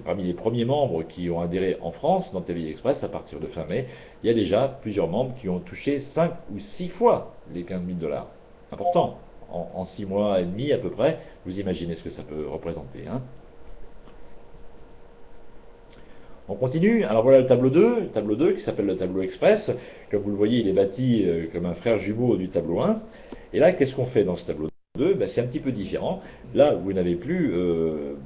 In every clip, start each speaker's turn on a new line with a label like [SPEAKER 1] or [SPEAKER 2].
[SPEAKER 1] parmi les premiers membres qui ont adhéré en France dans TVI Express à partir de fin mai, il y a déjà plusieurs membres qui ont touché 5 ou 6 fois les 15 000 $. Important. En 6 mois et demi à peu près, vous imaginez ce que ça peut représenter. Hein. On continue. Alors voilà le tableau 2 qui s'appelle le tableau Express. Comme vous le voyez, il est bâti comme un frère jumeau du tableau 1. Et là, qu'est-ce qu'on fait dans ce tableau 2? Ben, c'est un petit peu différent. Là, vous n'avez plus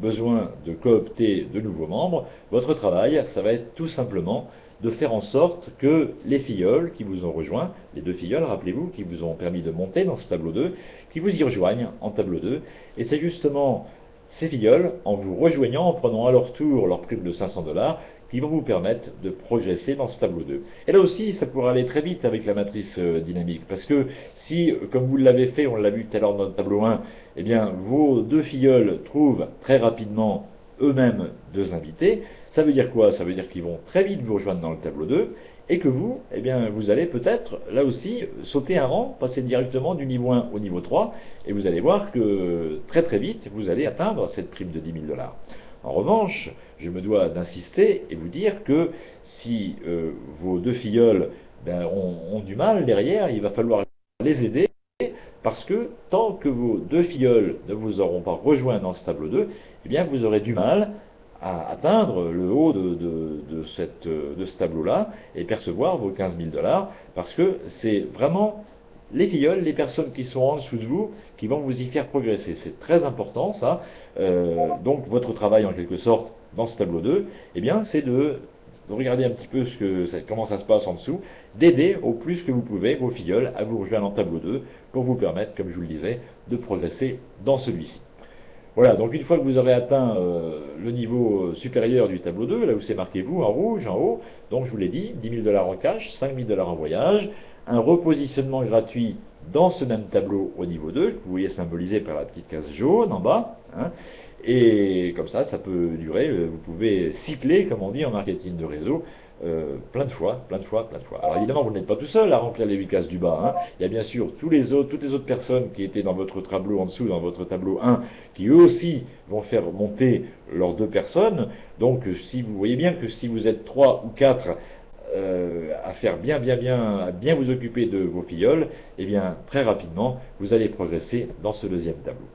[SPEAKER 1] besoin de coopter de nouveaux membres. Votre travail, ça va être tout simplement de faire en sorte que les filleuls qui vous ont rejoints, les 2 filleuls, rappelez-vous, qui vous ont permis de monter dans ce tableau 2, qui vous y rejoignent en tableau 2. Et c'est justement ces filleuls, en vous rejoignant, en prenant à leur tour leur prime de 500 $, qui vont vous permettre de progresser dans ce tableau 2. Et là aussi, ça pourra aller très vite avec la matrice dynamique, parce que si, comme vous l'avez fait, on l'a vu tout à l'heure dans le tableau 1, eh bien, vos 2 filleuls trouvent très rapidement eux-mêmes 2 invités, ça veut dire quoi? Ça veut dire qu'ils vont très vite vous rejoindre dans le tableau 2, et que vous, eh bien, vous allez peut-être, là aussi, sauter un rang, passer directement du niveau 1 au niveau 3, et vous allez voir que très très vite, vous allez atteindre cette prime de 10 000 $. En revanche, je me dois d'insister et vous dire que si vos 2 filleuls ont du mal derrière, il va falloir les aider, parce que tant que vos 2 filleuls ne vous auront pas rejoint dans ce tableau 2, eh bien vous aurez du mal à atteindre le haut de ce tableau-là et percevoir vos 15 000 $, parce que c'est vraiment les filleuls, les personnes qui sont en dessous de vous, qui vont vous y faire progresser. C'est très important ça. Donc votre travail en quelque sorte dans ce tableau 2, eh bien c'est de regarder un petit peu comment ça se passe en dessous, d'aider au plus que vous pouvez vos filleuls à vous rejoindre en tableau 2 pour vous permettre, comme je vous le disais, de progresser dans celui-ci. Voilà, donc une fois que vous aurez atteint le niveau supérieur du tableau 2, là où c'est marqué vous en rouge, en haut, donc je vous l'ai dit, 10 000 $ en cash, 5 000 $ en voyage, un repositionnement gratuit dans ce même tableau au niveau 2, que vous voyez symbolisé par la petite case jaune en bas, hein, et comme ça peut durer, vous pouvez cycler, comme on dit en marketing de réseau, plein de fois, plein de fois, plein de fois. Alors évidemment, vous n'êtes pas tout seul à remplir les 8 cases du bas. Hein. Il y a bien sûr toutes les autres personnes qui étaient dans votre tableau en dessous, dans votre tableau 1, qui eux aussi vont faire monter leurs 2 personnes. Donc si vous voyez bien que si vous êtes 3 ou 4 à faire à bien vous occuper de vos filleuls, eh bien très rapidement, vous allez progresser dans ce 2e tableau.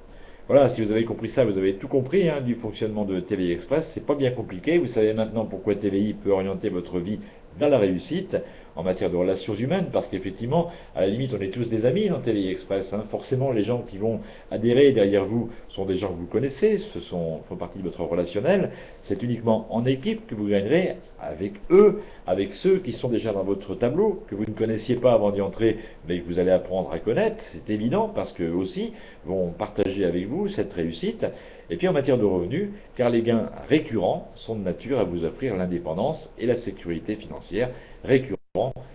[SPEAKER 1] Voilà, si vous avez compris ça, vous avez tout compris hein, du fonctionnement de TVI Express. C'est pas bien compliqué. Vous savez maintenant pourquoi TVI peut orienter votre vie vers la réussite en matière de relations humaines, parce qu'effectivement, à la limite, on est tous des amis dans TVI Express. Hein. Forcément, les gens qui vont adhérer derrière vous sont des gens que vous connaissez, font partie de votre relationnel. C'est uniquement en équipe que vous gagnerez avec eux, avec ceux qui sont déjà dans votre tableau, que vous ne connaissiez pas avant d'y entrer, mais que vous allez apprendre à connaître. C'est évident, parce qu'eux aussi vont partager avec vous cette réussite. Et puis en matière de revenus, car les gains récurrents sont de nature à vous offrir l'indépendance et la sécurité financière récurrente.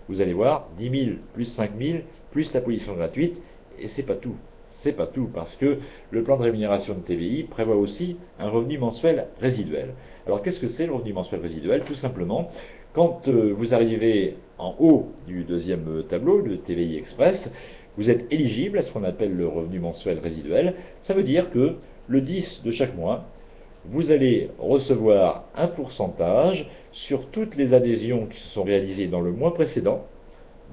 [SPEAKER 1] Vous allez voir, 10 000 plus 5 000 plus la position gratuite, et c'est pas tout. C'est pas tout, parce que le plan de rémunération de TVI prévoit aussi un revenu mensuel résiduel. Alors qu'est-ce que c'est le revenu mensuel résiduel? Tout simplement, quand vous arrivez en haut du 2e tableau, le TVI Express, vous êtes éligible à ce qu'on appelle le revenu mensuel résiduel. Ça veut dire que le 10 de chaque mois, vous allez recevoir un pourcentage sur toutes les adhésions qui se sont réalisées dans le mois précédent,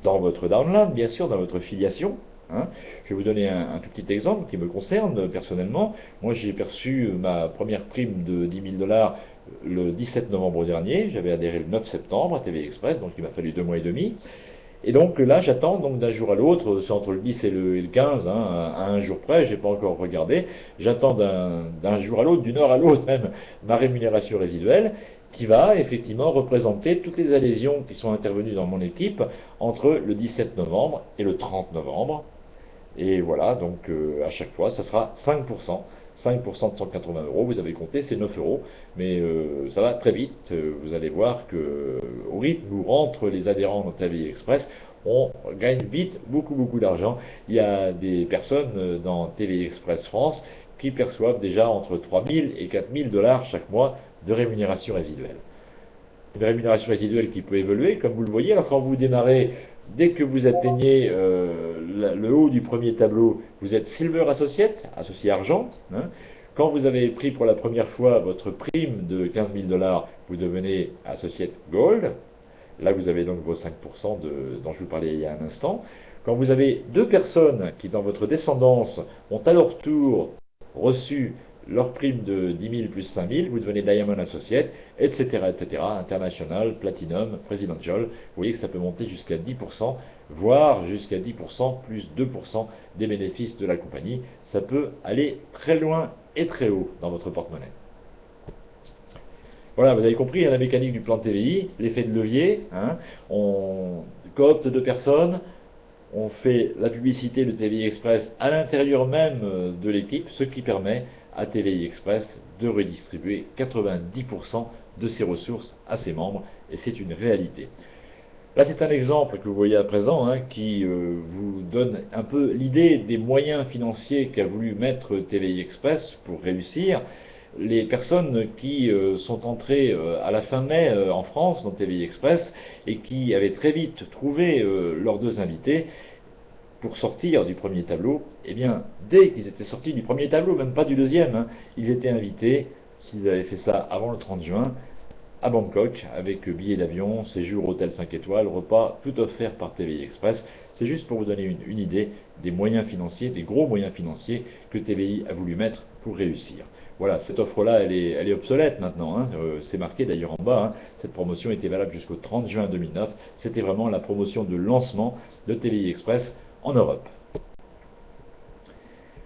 [SPEAKER 1] dans votre downline, bien sûr, dans votre filiation. Hein. Je vais vous donner un tout petit exemple qui me concerne personnellement. Moi, j'ai perçu ma première prime de 10 000 $ le 17 novembre dernier. J'avais adhéré le 9 septembre à TV Express, donc il m'a fallu 2 mois et demi. Et donc là, j'attends donc d'un jour à l'autre, c'est entre le 10 et le 15, hein, à un jour près, j'ai pas encore regardé, j'attends d'un jour à l'autre, d'une heure à l'autre même, ma rémunération résiduelle, qui va effectivement représenter toutes les adhésions qui sont intervenues dans mon équipe entre le 17 novembre et le 30 novembre. Et voilà, donc à chaque fois, ça sera 5%. 5% de 180 €, vous avez compté, c'est 9 €, mais ça va très vite. Vous allez voir que au rythme où rentrent les adhérents dans TVI Express, on gagne vite beaucoup d'argent. Il y a des personnes dans TVI Express France qui perçoivent déjà entre 3 000 et 4 000 $ chaque mois de rémunération résiduelle. Une rémunération résiduelle qui peut évoluer, comme vous le voyez. Alors quand vous démarrez, dès que vous atteignez le haut du premier tableau, vous êtes Silver Associate, associé argent. Hein. Quand vous avez pris pour la première fois votre prime de 15 000 dollars, vous devenez Associate Gold. Là, vous avez donc vos 5% dont je vous parlais il y a un instant. Quand vous avez deux personnes qui, dans votre descendance, ont à leur tour reçu leur prime de 10 000 plus 5 000, vous devenez Diamond Associate, etc., etc., International, Platinum, Presidential. Vous voyez que ça peut monter jusqu'à 10%, voire jusqu'à 10% plus 2% des bénéfices de la compagnie. Ça peut aller très loin et très haut dans votre porte-monnaie. Voilà, vous avez compris, hein, la mécanique du plan de TVI, l'effet de levier, hein, on coopte deux personnes, on fait la publicité de TVI Express à l'intérieur même de l'équipe, ce qui permet à TVI Express de redistribuer 90% de ses ressources à ses membres, et c'est une réalité. Là, c'est un exemple que vous voyez à présent, hein, qui vous donne un peu l'idée des moyens financiers qu'a voulu mettre TVI Express pour réussir. Les personnes qui sont entrées à la fin mai en France dans TVI Express et qui avaient très vite trouvé leurs deux invités pour sortir du premier tableau, eh bien, dès qu'ils étaient sortis du premier tableau, même pas du deuxième, hein, ils étaient invités, s'ils avaient fait ça avant le 30 juin, à Bangkok, avec billets d'avion, séjour hôtel 5 étoiles, repas, tout offert par TVI Express. C'est juste pour vous donner une idée des moyens financiers, des gros moyens financiers que TVI a voulu mettre pour réussir. Voilà, cette offre-là, elle est obsolète maintenant, hein. C'est marqué d'ailleurs en bas, hein. Cette promotion était valable jusqu'au 30 juin 2009. C'était vraiment la promotion de lancement de TVI Express en Europe.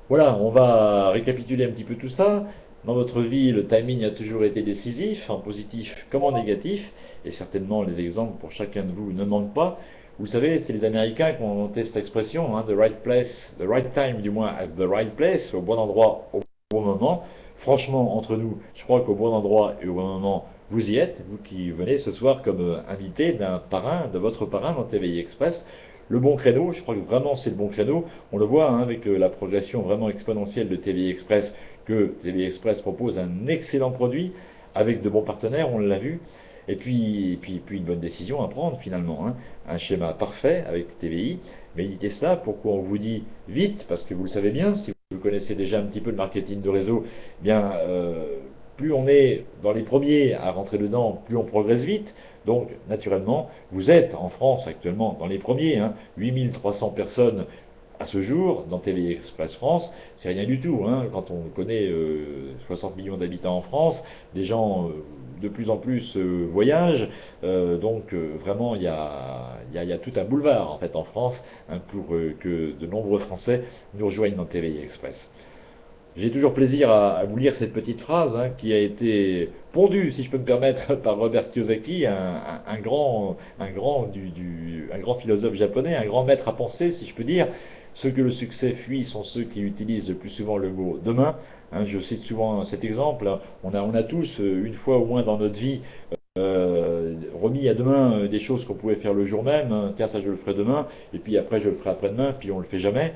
[SPEAKER 1] Voilà, on va récapituler un petit peu tout ça. Dans votre vie, le timing a toujours été décisif, en positif comme en négatif, et certainement les exemples pour chacun de vous ne manquent pas. Vous savez, c'est les Américains qui ont inventé cette expression, hein, the right place, the right time du moins, at the right place, au bon endroit, au bon moment. Franchement, entre nous, je crois qu'au bon endroit et au bon moment, vous y êtes, vous qui venez ce soir comme invité d'un parrain, de votre parrain dans TVI Express. Le bon créneau, je crois que vraiment c'est le bon créneau. On le voit hein, avec la progression vraiment exponentielle de TVI Express, que TVI Express propose un excellent produit avec de bons partenaires, on l'a vu. Et puis une bonne décision à prendre finalement. Hein. Un schéma parfait avec TVI. Méditez cela. Pourquoi on vous dit vite? Parce que vous le savez bien, si vous connaissez déjà un petit peu le marketing de réseau, eh bien plus on est dans les premiers à rentrer dedans, plus on progresse vite. Donc, naturellement, vous êtes en France actuellement dans les premiers, hein, 8300 personnes à ce jour dans TVI Express France, c'est rien du tout. Hein, quand on connaît 60 millions d'habitants en France, des gens de plus en plus voyagent, donc vraiment il y a tout un boulevard en fait en France hein, pour que de nombreux Français nous rejoignent dans TVI Express. J'ai toujours plaisir à vous lire cette petite phrase hein, qui a été pondue, si je peux me permettre, par Robert Kiyosaki, un grand philosophe japonais, un grand maître à penser, si je peux dire. Ceux que le succès fuit sont ceux qui utilisent le plus souvent le mot demain. Hein, je cite souvent cet exemple. On a tous, une fois au moins dans notre vie, remis à demain des choses qu'on pouvait faire le jour même. Hein, tiens, ça je le ferai demain, et puis après je le ferai après-demain, puis on le fait jamais.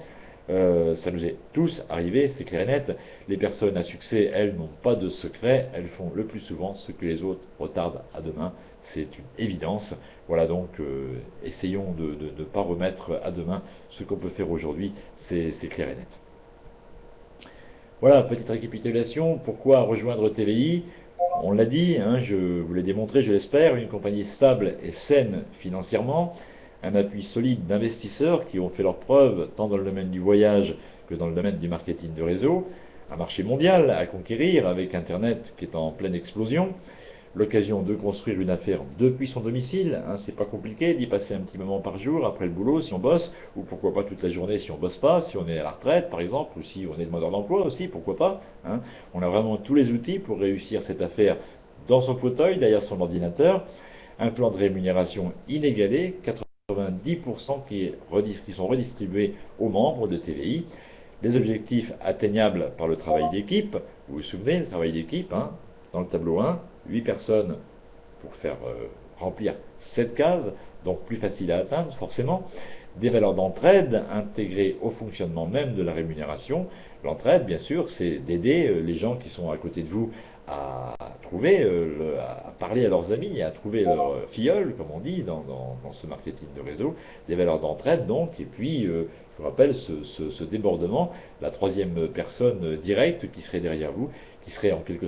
[SPEAKER 1] Ça nous est tous arrivé, c'est clair et net. Les personnes à succès, elles, n'ont pas de secret, elles font le plus souvent ce que les autres retardent à demain. C'est une évidence. Voilà donc, essayons de ne pas remettre à demain ce qu'on peut faire aujourd'hui, c'est clair et net. Voilà, petite récapitulation. Pourquoi rejoindre TVI? On l'a dit, hein, je vous l'ai démontré, je l'espère, une compagnie stable et saine financièrement, un appui solide d'investisseurs qui ont fait leurs preuves tant dans le domaine du voyage que dans le domaine du marketing de réseau, un marché mondial à conquérir avec Internet qui est en pleine explosion, l'occasion de construire une affaire depuis son domicile, hein, c'est pas compliqué d'y passer un petit moment par jour après le boulot si on bosse, ou pourquoi pas toute la journée si on bosse pas, si on est à la retraite par exemple, ou si on est demandeur d'emploi aussi, pourquoi pas. Hein. On a vraiment tous les outils pour réussir cette affaire dans son fauteuil, derrière son ordinateur, un plan de rémunération inégalé, 90% qui sont redistribués aux membres de TVI, les objectifs atteignables par le travail d'équipe, vous vous souvenez, le travail d'équipe, hein, dans le tableau 1, 8 personnes pour faire remplir 7 cases, donc plus facile à atteindre forcément. des valeurs d'entraide intégrées au fonctionnement même de la rémunération. L'entraide, bien sûr, c'est d'aider les gens qui sont à côté de vous à trouver, à parler à leurs amis, à trouver leur filleul, comme on dit dans ce marketing de réseau, des valeurs d'entraide donc, et puis je vous rappelle ce débordement, la troisième personne directe qui serait derrière vous, qui serait en quelque